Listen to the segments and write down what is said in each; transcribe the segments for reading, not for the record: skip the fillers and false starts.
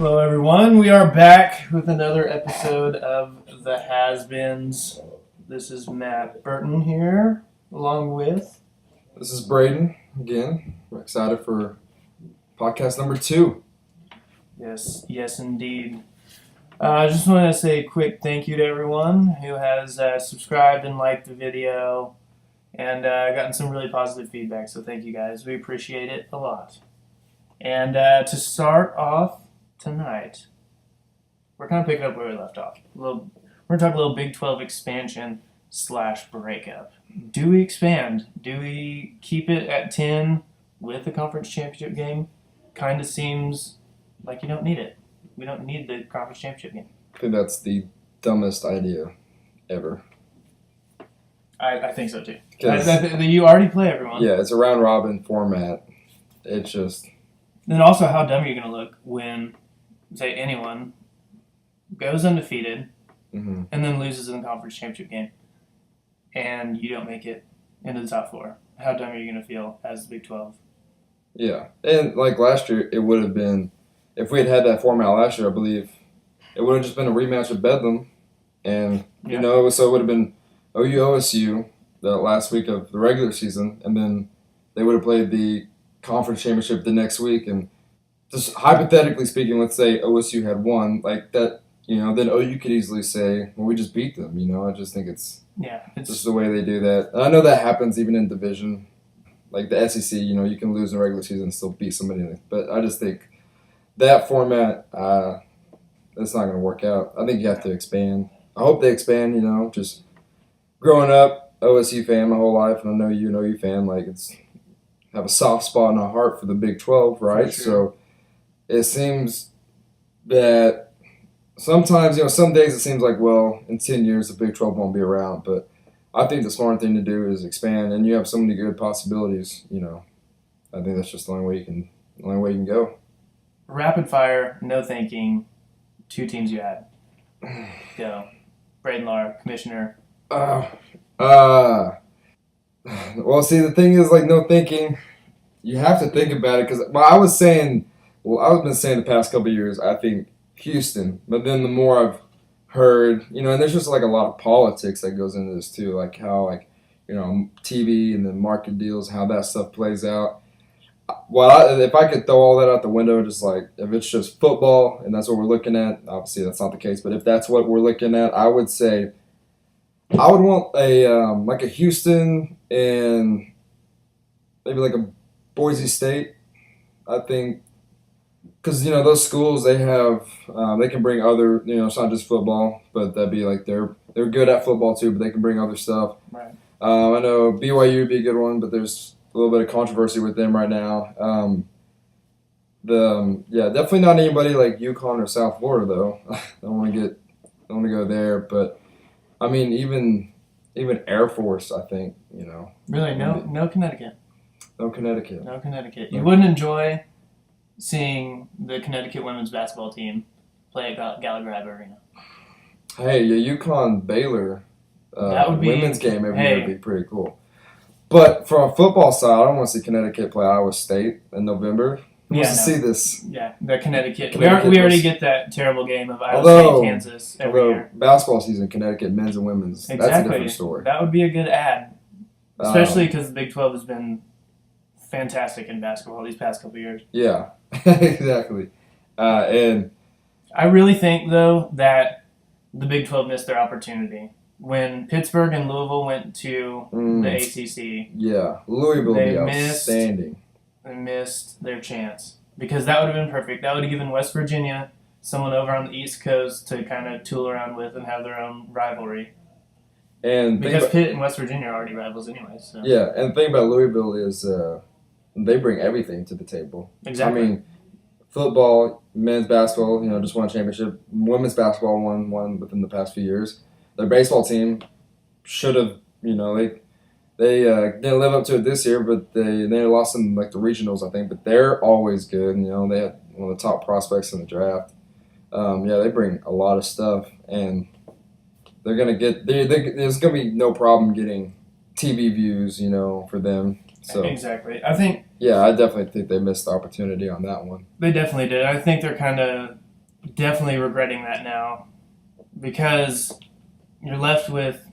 Hello, everyone. We are back with another episode of The Has-Beens. This is Matt Burton here, along with... This is Brady again. We're excited for podcast number 2. Yes, indeed. I just want to say a quick thank you to everyone who has subscribed and liked the video and gotten some really positive feedback, so thank you guys. We appreciate it a lot. And to start off tonight, we're kind of picking up where we left off. We're going to talk a little Big 12 expansion / breakup. Do we expand? Do we keep it at 10 with the conference championship game? Kind of seems like you don't need it. We don't need the conference championship game. I think that's the dumbest idea ever. I think so too. You already play everyone. Yeah, it's a round robin format. It's just... Then also, how dumb are you going to look when, say, anyone goes undefeated and then loses in the conference championship game and you don't make it into the top 4? How dumb are you going to feel as the Big 12? Yeah, and like last year, it would have been, if we had had that format last year, I believe, it would have just been a rematch with Bedlam. And, so it would have been OU-OSU the last week of the regular season, and then they would have played the conference championship the next week. And just hypothetically speaking, let's say OSU had won, like that, then OU could easily say, well, we just beat them. I just think it's just the way they do that. And I know that happens even in division. Like the SEC, you can lose in the regular season and still beat somebody. But I just think that format, that's not going to work out. I think you have to expand. I hope they expand, just growing up, OSU fan my whole life, and I know you're an OU fan, like it's have a soft spot in our heart for the Big 12, right? Sure. So it seems that sometimes, some days it seems like, well, in 10 years the Big 12 won't be around, but I think the smart thing to do is expand, and you have so many good possibilities, I think that's just the only way you can go. Rapid fire, no thinking, 2 teams you had. Go. Braden Lahr, commissioner. Well, see, the thing is, like, no thinking. You have to think about it because, I've been saying the past couple of years, I think Houston. But then the more I've heard, and there's just, like, a lot of politics that goes into this, too. Like, how, TV and then market deals, how that stuff plays out. Well, if I could throw all that out the window, just, like, if it's just football and that's what we're looking at, obviously that's not the case. But if that's what we're looking at, I would say I would want a Houston and maybe like a Boise State, I think, because those schools they have they can bring other it's not just football, but that'd be like they're good at football too, but they can bring other stuff. Right. I know BYU would be a good one, but there's a little bit of controversy with them right now. Definitely not anybody like UConn or South Florida though. I don't want to go there, but. I mean, even Air Force, I think, Really? No Connecticut? No Connecticut. No Connecticut. You wouldn't enjoy seeing the Connecticut women's basketball team play at Gallagher Arena? Hey, UConn Baylor that would be, women's game every year would be pretty cool. But from a football side, I don't want to see Connecticut play Iowa State in November. Who wants to see this? Yeah, the Connecticut we already get that terrible game of Iowa State, Kansas every year. Basketball season, Connecticut men's and women's, exactly. That's a different story. That would be a good ad, especially because the Big 12 has been fantastic in basketball these past couple of years. Yeah, exactly. And I really think, though, that the Big 12 missed their opportunity. When Pittsburgh and Louisville went to the ACC, Louisville would be outstanding. They missed their chance because that would have been perfect. That would have given West Virginia someone over on the East Coast to kind of tool around with and have their own rivalry. And because Pitt and West Virginia are already rivals anyway. So. Yeah, and the thing about Louisville is they bring everything to the table. Exactly. I mean, football, men's basketball, just won a championship. Women's basketball won one within the past few years. Their baseball team should have, they didn't live up to it this year, but they lost in like the regionals, I think. But they're always good. They had one of the top prospects in the draft. They bring a lot of stuff, and they're gonna get. There's gonna be no problem getting TV views, for them. So exactly, I think. Yeah, I definitely think they missed the opportunity on that one. They definitely did. I think they're kind of definitely regretting that now because you're left with,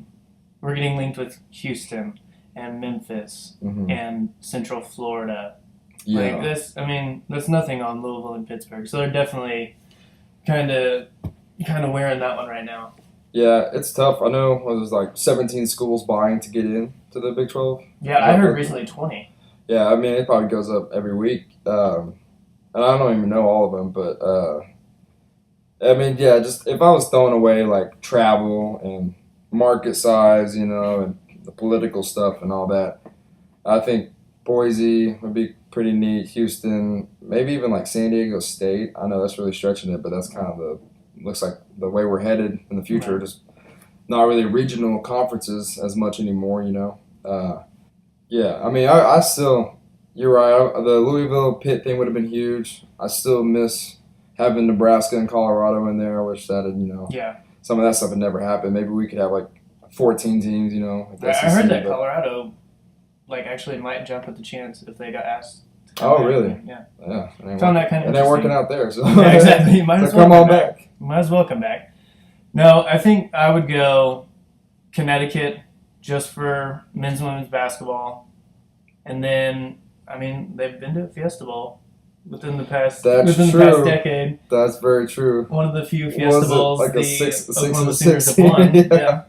we're getting linked with Houston and Memphis and Central Florida. Yeah. Like this, I mean, that's nothing on Louisville and Pittsburgh. So they're definitely kind of wearing that one right now. Yeah, it's tough. I know there's like 17 schools vying to get in to the Big 12. Yeah, I heard recently 20. Yeah, I mean, it probably goes up every week. And I don't even know all of them, but I mean, yeah, just if I was throwing away like travel and market size, you know, and the political stuff and all that, I think Boise would be pretty neat. Houston, maybe even like San Diego State. I know that's really stretching it, but that's kind of looks like the way we're headed in the future. Right. Just not really regional conferences as much anymore, you know. Yeah, I mean, I still, you're right. The Louisville Pitt thing would have been huge. I still miss having Nebraska and Colorado in there. I wish that had, you know, some of that stuff had never happened. Maybe we could have like 14 teams, you know. Like I heard that Colorado, like, actually might jump at the chance if they got asked. Oh, really? Yeah. Yeah. Found that kind of interesting. And they're working out there, so. Yeah, exactly. You might as well come on back. Might as well come back. No, I think I would go Connecticut just for men's and women's basketball. And then, I mean, they've been to a Fiesta Bowl within the past decade. That's very true. One of the few Fiesta Bowls like the Oklahoma Sooners have won.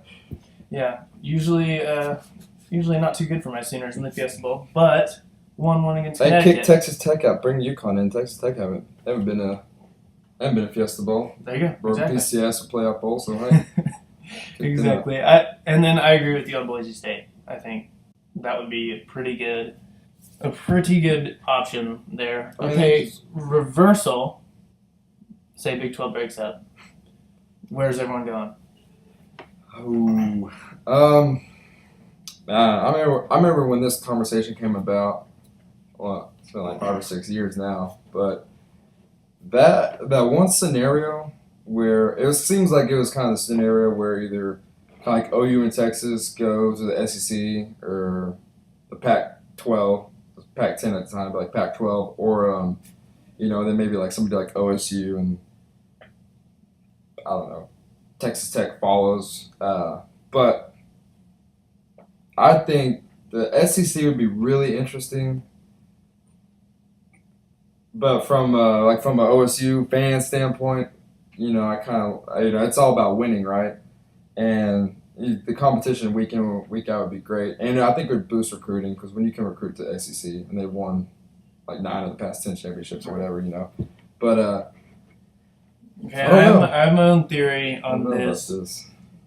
Yeah. Usually not too good for my Sooners in the Fiesta Bowl, but won one against Connecticut. They kicked Texas Tech out. Bring UConn in. Texas Tech haven't been a Fiesta Bowl. There you go. Or exactly. PCS, a playoff bowl. So hey. Exactly. And then I agree with you on Boise State. I think that would be a pretty good option there. Okay, reversal. Say Big 12 breaks up. Where's everyone going? I remember when this conversation came about. Well, it's been like 5 or 6 years now, but that one scenario where it seems like it was kind of the scenario where either kind of like OU and Texas go to the SEC or the Pac-12, Pac-10 at the time, but like Pac-12, or you know, then maybe like somebody like OSU and I don't know, Texas Tech follows. But I think the SEC would be really interesting. But from an OSU fan standpoint, you know, it's all about winning, right? And the competition week in week out would be great, and I think it would boost recruiting because when you can recruit to the SEC and they've won like 9 of the past 10 championships or whatever, you know. But okay, I have my own theory on this,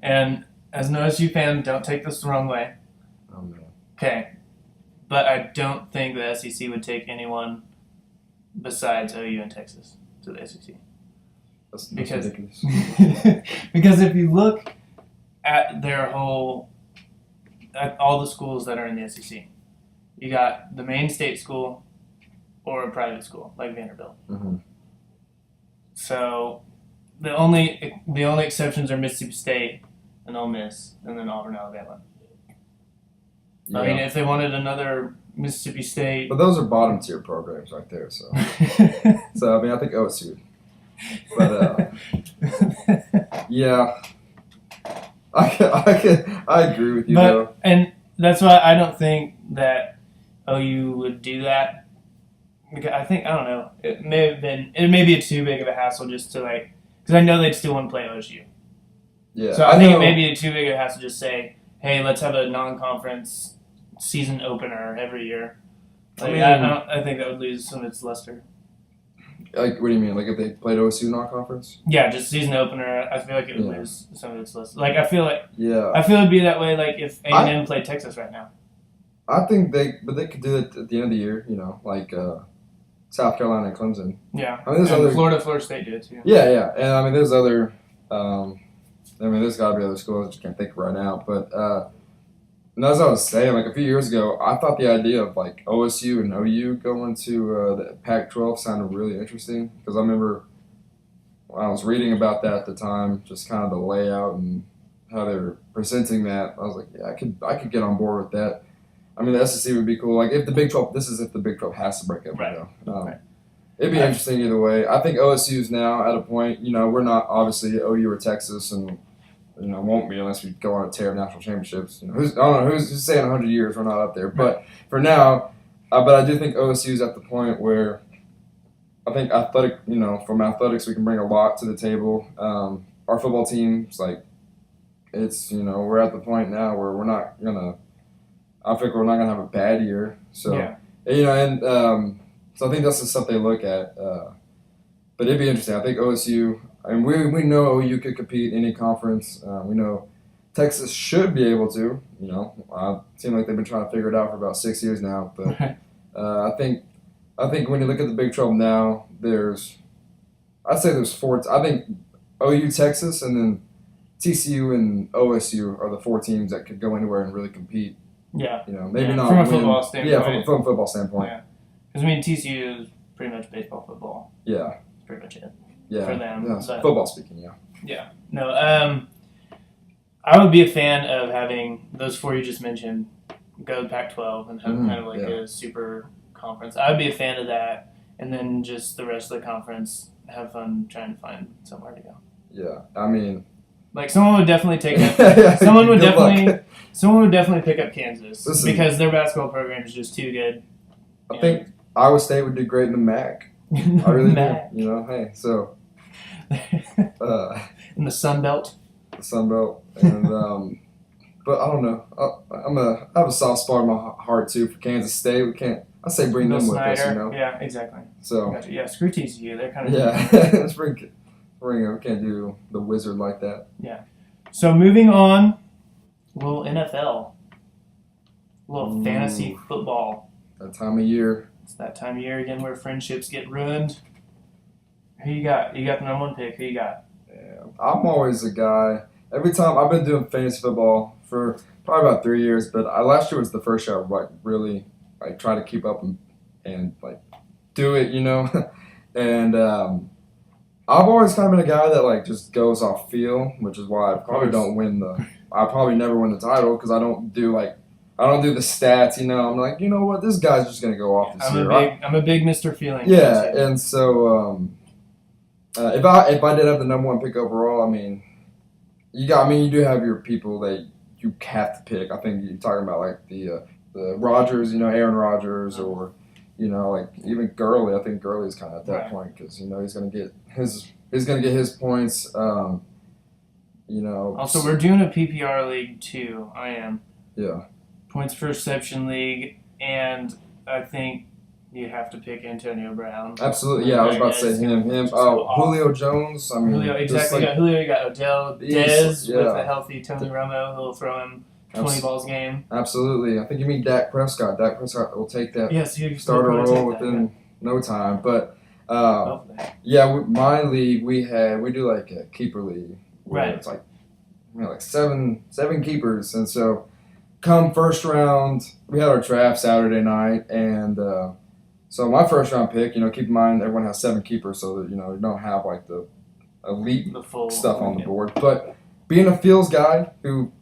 and as an OSU fan, don't take this the wrong way. Oh man. Okay, but I don't think the SEC would take anyone besides OU and Texas to the SEC. That's because ridiculous. because if you look at all the schools that are in the SEC, you got the main state school or a private school like Vanderbilt. Mm-hmm. So the only exceptions are Mississippi State and Ole Miss, and then Auburn, Alabama. Yeah. I mean, if they wanted another Mississippi State, but those are bottom tier programs right there. So, so I mean, I think OSU. But yeah, I agree with you though. And that's why I don't think that OU would do that. Because I don't know. It may be too big of a hassle just to because I know they'd still want to play OSU. Yeah. So I think it may be too big of a hassle to just say, hey, let's have a non-conference season opener every year. I think that would lose some of its luster. Like, what do you mean? Like, if they played OSU non-conference? Yeah, just season opener. I feel like it would lose some of its luster. I feel yeah, it'd be that way. Like if A&M played Texas right now. I think they could do it at the end of the year. You know, like South Carolina and Clemson. Yeah, I mean, there's Florida State did too. Yeah, and I mean, there's other. There's got to be other schools I just can't think of right now, but. And as I was saying, like a few years ago, I thought the idea of like OSU and OU going to the Pac-12 sounded really interesting because I remember when I was reading about that at the time, just kind of the layout and how they were presenting that. I was like, yeah, I could get on board with that. I mean, the SEC would be cool. Like if the Big 12, this is if the Big 12 has to break up, right? You know? Right. It'd be interesting either way. I think OSU's now at a point. We're not obviously OU or Texas, and won't be unless we go on a tear of national championships. I don't know who's saying 100 years we're not up there, but for now, but I do think OSU's at the point where I think from athletics we can bring a lot to the table. Our football team's we're at the point now where we're not gonna. I think we're not gonna have a bad year. So so I think that's the stuff they look at. But it'd be interesting. I think OSU. I mean, we know OU could compete in any conference. We know Texas should be able to. It seems like they've been trying to figure it out for about 6 years now. But I think when you look at the Big 12 now, I'd say there's four. I think OU, Texas, and then TCU and OSU are the four teams that could go anywhere and really compete. Yeah. Maybe not from a win. football standpoint. Yeah, from a football standpoint. Yeah. Because TCU is pretty much baseball, football. Yeah. That's pretty much it. Yeah. For them. Yeah, But, football speaking, yeah. Yeah. No, I would be a fan of having those four you just mentioned go to Pac-12 and have kind of like a super conference. I would be a fan of that, and then just the rest of the conference have fun trying to find somewhere to go. Yeah, I mean, like someone would definitely take up. Someone would luck. definitely pick up Kansas because their basketball program is just too good. I think Iowa State would do great in the MAC. I really do. Hey, so in the Sun Belt. The Sun Belt, and but I don't know. I have a soft spot in my heart too for Kansas State. I say bring them with us. Yeah, exactly. So gotcha. Yeah, screw TCU. They're kind of let's bring them. We can't do the wizard like that. Yeah. So moving on, a little NFL, a little fantasy football. That time of year. It's that time of year again where friendships get ruined. Who you got? You got the number one pick. Who you got? Yeah, I'm always a guy. Every time I've been doing fantasy football for probably about 3 years, but last year was the first year I really try to keep up and do it, and I've always kind of been a guy that just goes off feel, which is why I probably don't win I probably never win the title because I don't do the stats, I'm like, you know what, this guy's just gonna go off this year. I'm a big Mr. Feeling. Yeah, and so if I did have the number one pick overall, I mean, you do have your people that you have to pick. I think you're talking about the Rodgers, Aaron Rodgers, or even Gurley. I think Gurley's kind of at that point because he's gonna get his points. Also, we're doing a PPR league too. I am. Yeah. Points per reception league, and I think you have to pick Antonio Brown. Absolutely, yeah. I was about to say him. Julio Jones. I mean, Julio, exactly. You got Julio. You got Odell. Dez with a healthy Tony Romo. He'll throw him 20 balls a game. Absolutely. I think you mean Dak Prescott. Dak Prescott will take that starter role within no time. But my league we do like a keeper league. Right. It's like seven keepers, and so come first round, we had our draft Saturday night, and so my first round pick, keep in mind everyone has 7 keepers, so that you don't have the elite full stuff on the board. But being a feels guy who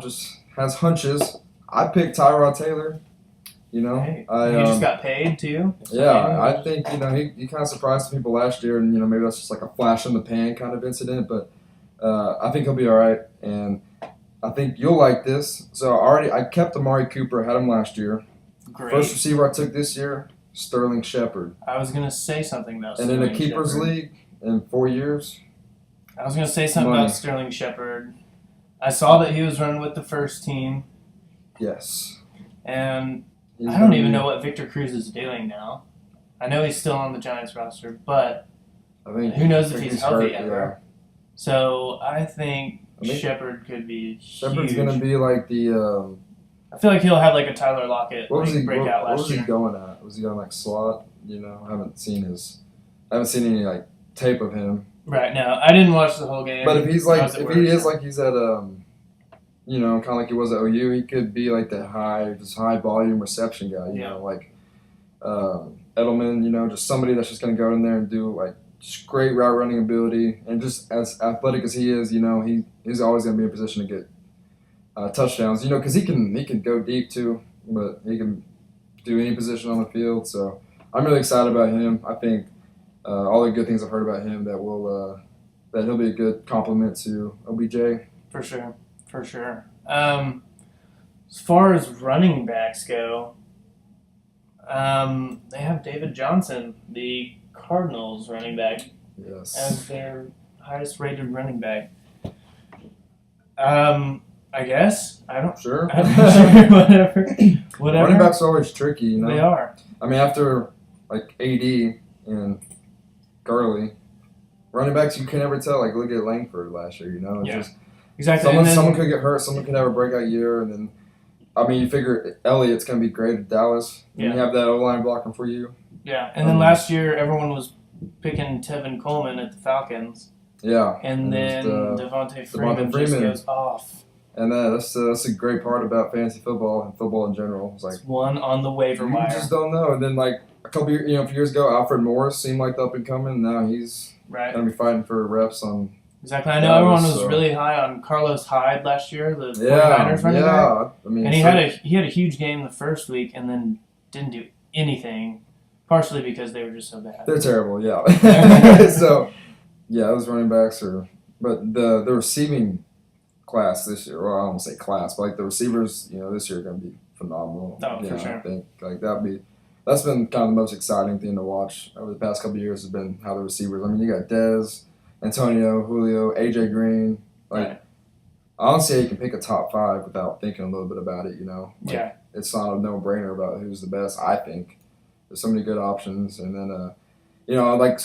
just has hunches, I picked Tyrod Taylor. He just got paid too. Yeah, I think he kind of surprised some people last year, and maybe that's just like a flash in the pan kind of incident. But I think he'll be all right, and I think you'll like this. So I kept Amari Cooper, had him last year. Great. First receiver I took this year, Sterling Shepard. I was gonna say something about. And in a keepers league in 4 years. I was gonna say something about Sterling Shepard. I saw that he was running with the first team. Yes. And I don't even know what Victor Cruz is doing now. I know he's still on the Giants roster, but who knows if he's healthy ever. Yeah. So I think Shepard could be Shepard's huge. going to be like the... I feel like he'll have like a Tyler Lockett breakout last year. What was he going at? Was he going slot? I haven't seen any tape of him. Right, no. I didn't watch the whole game. But if he's he's at kind of like he was at OU, he could be like that high volume reception guy, like Edelman, just somebody that's just going to go in there and do just great route running ability, and just as athletic as he is, he's always going to be in position to get touchdowns, because he can go deep too, but he can do any position on the field. So I'm really excited about him. I think all the good things I've heard about him that he'll be a good complement to OBJ. For sure. For sure. As far as running backs go, they have David Johnson, the Cardinals running back, Yes. as their highest rated running back. I guess. I don't. Sure. I'm not sure. Whatever. Running backs are always tricky, you know. They are. I mean, after like AD and Gurley, running backs you can never tell. Like look at Langford last year, you know. It's just Exactly. someone could get hurt, someone could have a breakout year, and then I mean, you figure Elliott's gonna be great at Dallas. And you have that O line blocking for you. Yeah, and then last year everyone was picking Tevin Coleman at the Falcons. Yeah. And then Devontae Freeman just goes off. And that's a great part about fantasy football and football in general. It's like it's one on the waiver wire. You just don't know. And then like a few years ago, Alfred Morris seemed like the up and coming. Now he's gonna be fighting for reps on. Exactly. I know everyone was really high on Carlos Hyde last year, the 49ers running back. I mean, and he had a huge game the first week and then didn't do anything, partially because they were just so bad. They're terrible, yeah. So, yeah, those running backs but the receiving class this year, well, I don't want to say class, but like the receivers, this year are going to be phenomenal. Oh, for sure. I think like that's been kind of the most exciting thing to watch over the past couple of years has been how the receivers. I mean, you got Dez, Antonio, Julio, AJ Green. Like, honestly, you can pick a top 5 without thinking a little bit about it. Like, it's not a no-brainer about who's the best. I think there's so many good options, and then like a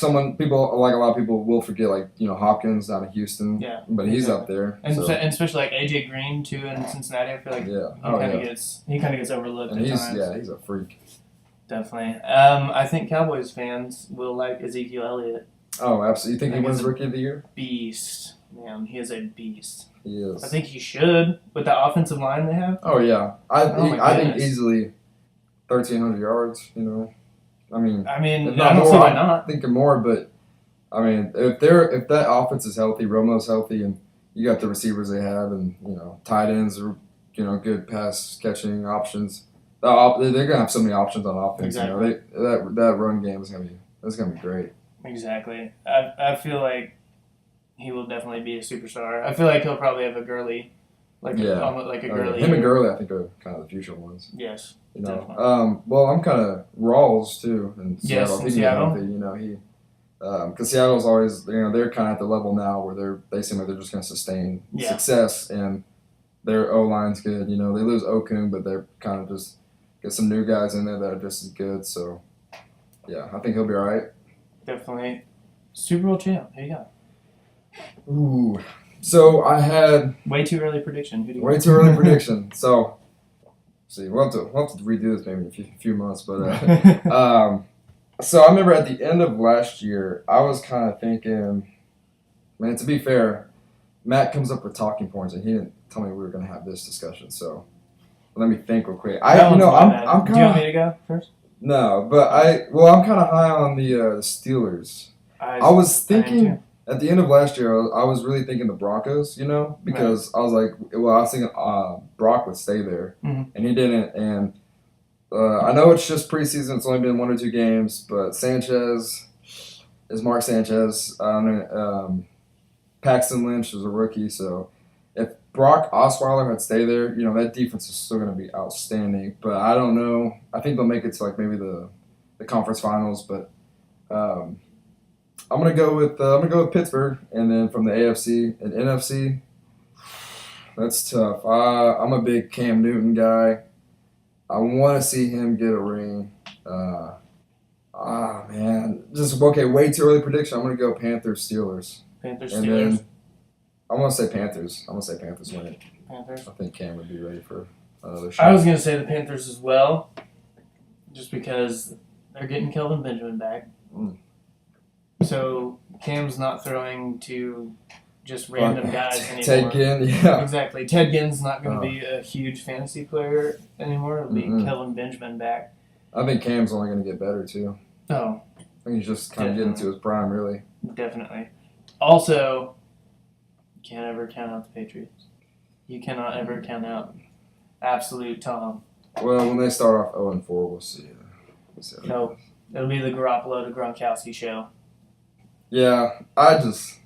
lot of people will forget Hopkins down in Houston. Yeah, but he's up there, and especially like AJ Green too in Cincinnati. I feel like he kind of gets overlooked. And at times. He's a freak. Definitely. I think Cowboys fans will like Ezekiel Elliott. Oh, absolutely. You think he wins Rookie of the Year? Beast. Man, he is a beast. He is. I think he should with the offensive line they have. Oh, yeah. I think easily 1,300 yards, I mean, I don't see why not. I'm thinking more, but I mean, if that offense is healthy, Romo's healthy, and you got the receivers they have, and tight ends are good pass catching options. They're gonna have so many options on offense. Exactly. That run game is gonna be great. Exactly. I feel like he will definitely be a superstar. I feel like he'll probably have a Gurley, a Gurley. Him and Gurley, I think, are kind of the future ones. Yes. Definitely. Well, I'm kind of Rawls too in Seattle. Yes, in Seattle. Because Seattle's always, they're kind of at the level now where they seem like they're just going to sustain success, and their O line's good. They lose Okung, but they're kind of just get some new guys in there that are just as good. So, yeah, I think he'll be all right. Definitely. Super Bowl champ. Who you got? Ooh. So I had way too early prediction. Way too early prediction. So. See, we'll have to redo this maybe in a few months, but so I remember at the end of last year, I was kind of thinking, man, to be fair, Matt comes up with talking points, and he didn't tell me we were going to have this discussion. So let me think real quick. I'm kind of. Do you want me to go first? No, but I'm kind of high on the Steelers. I was thinking. At the end of last year, I was really thinking the Broncos, because I was thinking Brock would stay there, and he didn't. And I know it's just preseason; it's only been 1 or 2 games. But Sanchez is Mark Sanchez. Paxton Lynch is a rookie, so if Brock Osweiler had stayed there, that defense is still going to be outstanding. But I don't know. I think they'll make it to maybe the conference finals, but. I'm gonna go with Pittsburgh, and then from the AFC and NFC, that's tough. I'm a big Cam Newton guy. I want to see him get a ring. Man, way too early prediction. I'm gonna go Panthers Steelers. Panthers and Steelers. Then I'm gonna say Panthers. I'm gonna say Panthers win it. Panthers. I think Cam would be ready for another shot. I was gonna say the Panthers as well, just because they're getting Kelvin Benjamin back. So Cam's not throwing to just random guys anymore. Ted Ginn, yeah. Exactly. Ted Ginn's not going to be a huge fantasy player anymore. It'll be Kelvin Benjamin back. I think Cam's only going to get better, too. Oh. I think he's just kind of getting to his prime, really. Definitely. Also, you can't ever count out the Patriots. You cannot ever count out absolute Tom. Well, when they start off 0-4, we'll see. Nope. It'll be the Garoppolo to Gronkowski show. Yeah, I'm just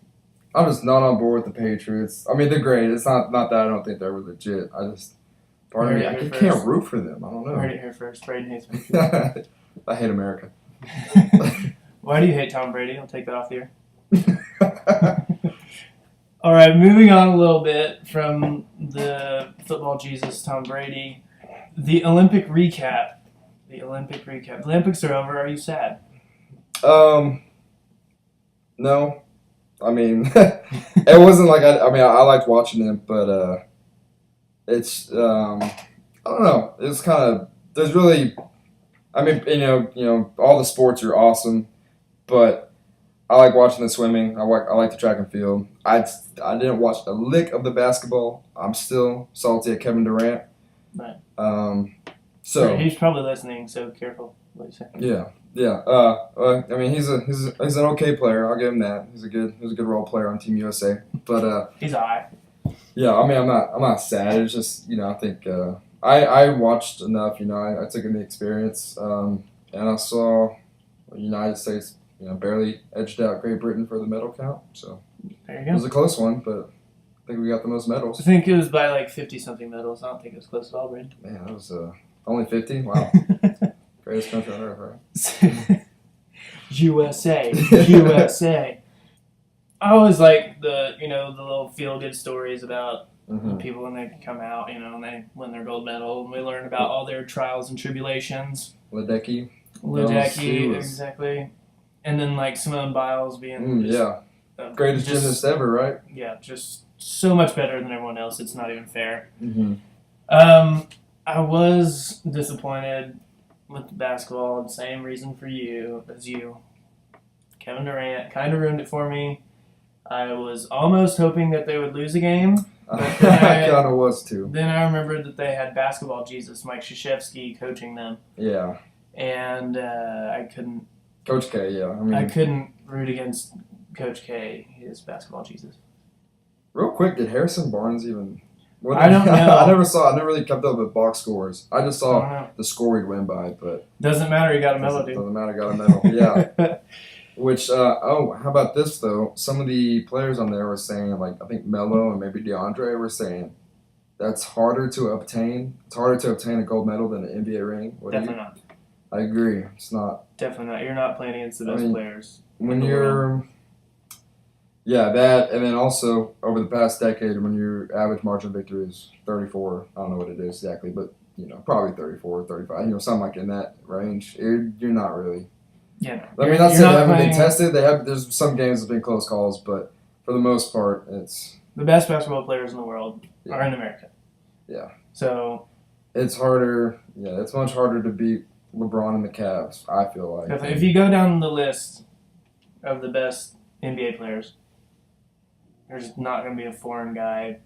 not on board with the Patriots. I mean, they're great. It's not that I don't think they're legit. I just part of me I can't root for them. I don't know. Heard it here first. Brady hates Patriots. I hate America. Why do you hate Tom Brady? I'll take that off the air. All right, moving on a little bit from the football Jesus Tom Brady. The Olympic recap. The Olympics are over. Are you sad? No. I mean, it wasn't like I mean, I liked watching it, but it's I don't know. It's kind of there's really, I mean, all the sports are awesome, but I like watching the swimming. I like the track and field. I didn't watch a lick of the basketball. I'm still salty at Kevin Durant. Right. So he's probably listening. So careful what you say. Yeah. I mean, he's an okay player. I'll give him that. He's a good role player on Team USA. But he's alright. yeah. I mean, I'm not sad. It's just I think I watched enough. I took in the experience, and I saw the United States barely edged out Great Britain for the medal count. So There you it go. was a close one, but I think we got the most medals. I think it was by like 50-something medals. I don't think it was close at all, Brady. Man, that was only 50. Wow, greatest country on earth, right? USA. I always like the little feel good stories about people when they come out, and they win their gold medal, and we learn about all their trials and tribulations. Ledecky, exactly. And then like Simone Biles being greatest gymnast ever, right? Yeah, just so much better than everyone else. It's not even fair. Mm-hmm. I was disappointed with basketball. The same reason for you as you. Kevin Durant kind of ruined it for me. I was almost hoping that they would lose a game. I kind of was too. Then I remembered that they had basketball Jesus, Mike Krzyzewski, coaching them. Yeah. And I couldn't. Coach K, yeah. I couldn't root against Coach K, his basketball Jesus. Real quick, did Harrison Barnes even? I don't know. I never really kept up with box scores. I just saw the score he'd win by, but doesn't matter. He got a medal. Doesn't matter. Got a medal. Yeah. Which how about this though? Some of the players on there were saying, like I think Melo and maybe DeAndre were saying that's harder to obtain. It's harder to obtain a gold medal than an NBA ring. Definitely not. I agree. It's not. Definitely not. You're not playing against the best players. When you're. Yeah, that, and then also over the past decade, when your average margin of victory is 34, I don't know what it is exactly, but probably 34, 35, something like in that range. You're not really. Yeah. I mean, not saying they haven't been tested. There's some games that have been close calls, but for the most part, it's the best basketball players in the world are in America. Yeah. So it's harder. Yeah, it's much harder to beat LeBron and the Cavs. I feel like if you go down the list of the best NBA players, there's not going to be a foreign guy,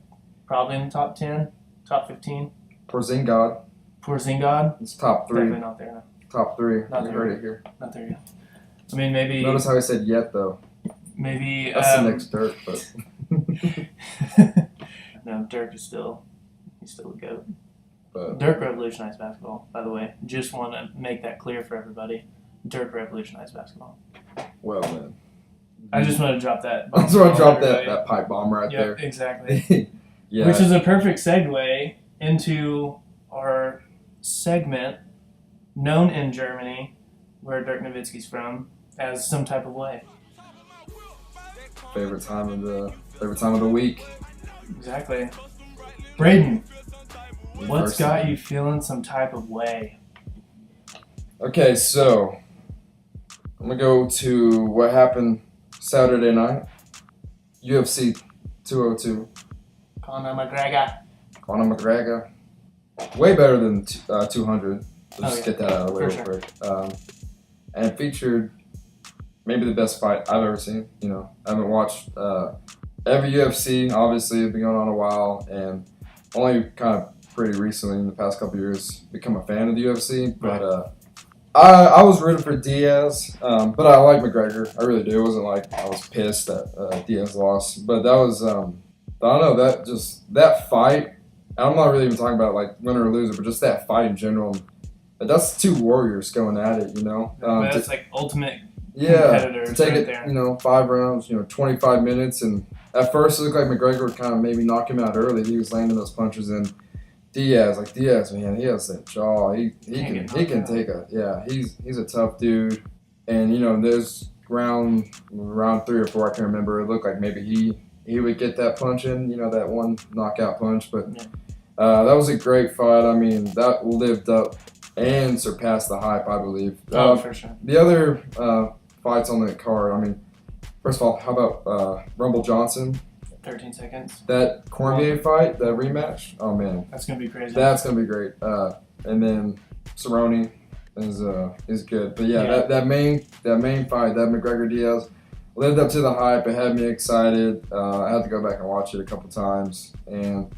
probably in the top 10, top 15. Porzingis. It's top 3. Definitely not there. No. Top 3. Not you there. heard it here. Not there yet. I mean, maybe. Notice how I said yet though. Maybe that's the next Dirk, but. No, Dirk is still a GOAT. But Dirk revolutionized basketball, by the way. Just want to make that clear for everybody. Dirk revolutionized basketball. Well then. I just want to drop that. I just want to drop that pipe bomb right there. Exactly. Yeah. Which is a perfect segue into our segment known in Germany, where Dirk Nowitzki's from, as Some Type of Way. Favorite time of the week. Exactly. Braden, what's got you feeling some type of way? Okay, so I'm gonna go to what happened Saturday night. UFC 202. Conor McGregor. Way better than 200. Let's get that out of the way real quick. And it featured maybe the best fight I've ever seen. I haven't watched every UFC. Obviously, it's been going on a while, and only kind of pretty recently in the past couple of years become a fan of the UFC. But I was rooting for Diaz, but I like McGregor. I really do. It wasn't like I was pissed that Diaz lost, but that was I don't know, that fight. I'm not really even talking about like winner or loser, but just that fight in general. That's two warriors going at it, That's like ultimate competitors to take right it, there. 5 rounds, 25 minutes, and at first it looked like McGregor would kind of maybe knock him out early. He was landing those punches, and Diaz, man, he has that jaw. He can take he's a tough dude, and there's round 3 or 4, I can't remember. It looked like maybe he would get that punch in, that one knockout punch, but. Yeah. That was a great fight. I mean, that lived up and surpassed the hype, I believe. For sure. The other fights on the card, I mean, first of all, how about Rumble Johnson? 13 seconds. That Cormier fight, that rematch? Oh, man. That's going to be crazy. That's going to be great. And then Cerrone is good. But, that main fight, that McGregor-Diaz, lived up to the hype. It had me excited. I had to go back and watch it a couple times. And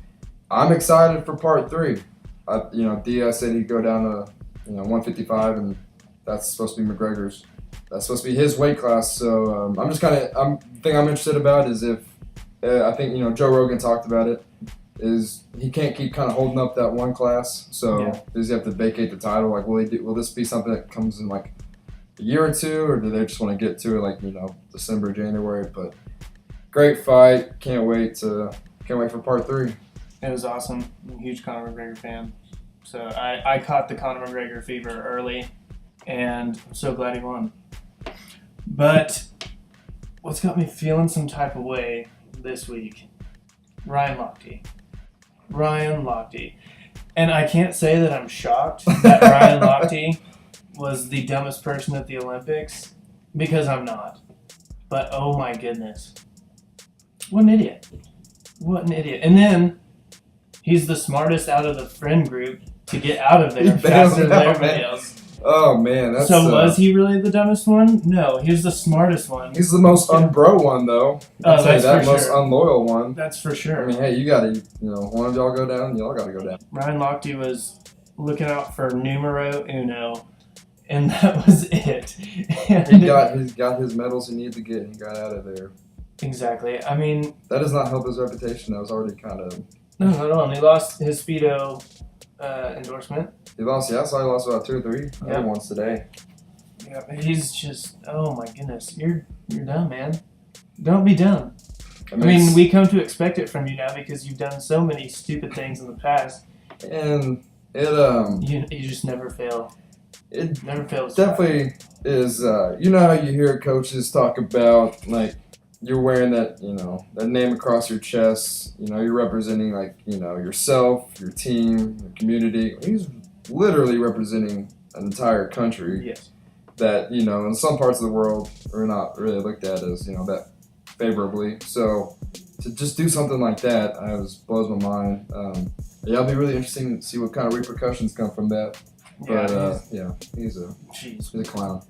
I'm excited for part 3. Diaz said he'd go down to 155, and that's supposed to be McGregor's. That's supposed to be his weight class. So the thing I'm interested about is if I think Joe Rogan talked about it, is he can't keep kind of holding up that one class. So does he have to vacate the title? Like, will this be something that comes in like a year or two, or do they just want to get to it like December, January? But great fight. Can't wait for part 3. It was awesome. I'm a huge Conor McGregor fan. So I caught the Conor McGregor fever early, and I'm so glad he won. But what's got me feeling some type of way this week? Ryan Lochte. And I can't say that I'm shocked that Ryan Lochte was the dumbest person at the Olympics, because I'm not. But oh my goodness. What an idiot. And then he's the smartest out of the friend group to get out of there faster than everybody else. Oh, man. Was he really the dumbest one? No, he was the smartest one. He's the most unbro one, though. Oh, that's for sure. Most unloyal one. That's for sure. I mean, hey, you got to, one of y'all go down, y'all got to go down. Ryan Lochte was looking out for numero uno, and that was it. He got his medals he needed to get, and he got out of there. Exactly. I mean, that does not help his reputation. That was already kind of... No, not at all. He lost his Speedo endorsement. He lost about 2 or 3 other ones today. Yeah, he's just, oh my goodness. You're dumb, man. Don't be dumb. I mean, we come to expect it from you now because you've done so many stupid things in the past. And you just never fail. It never fails. Definitely is, how you hear coaches talk about, like, you're wearing that, that name across your chest. You're representing, like, yourself, your team, your community. He's literally representing an entire country. Yes. That, in some parts of the world are not really looked at as, that favorably. So to just do something like that, blows my mind. It'll be really interesting to see what kind of repercussions come from that. But, he's a clown.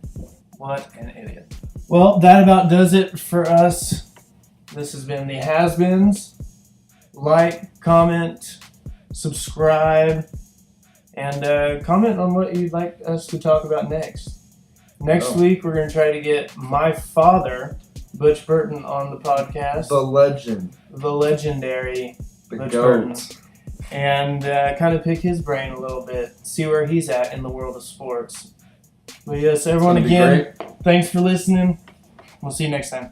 What an idiot. Well, that about does it for us. This has been the Has-Beens. Like, comment, subscribe, and comment on what you'd like us to talk about next. Next week, we're going to try to get my father, Butch Burton, on the podcast. The legend. The legendary Butch goat. Burton. And kind of pick his brain a little bit, see where he's at in the world of sports. But yes, everyone, again, thanks for listening. We'll see you next time.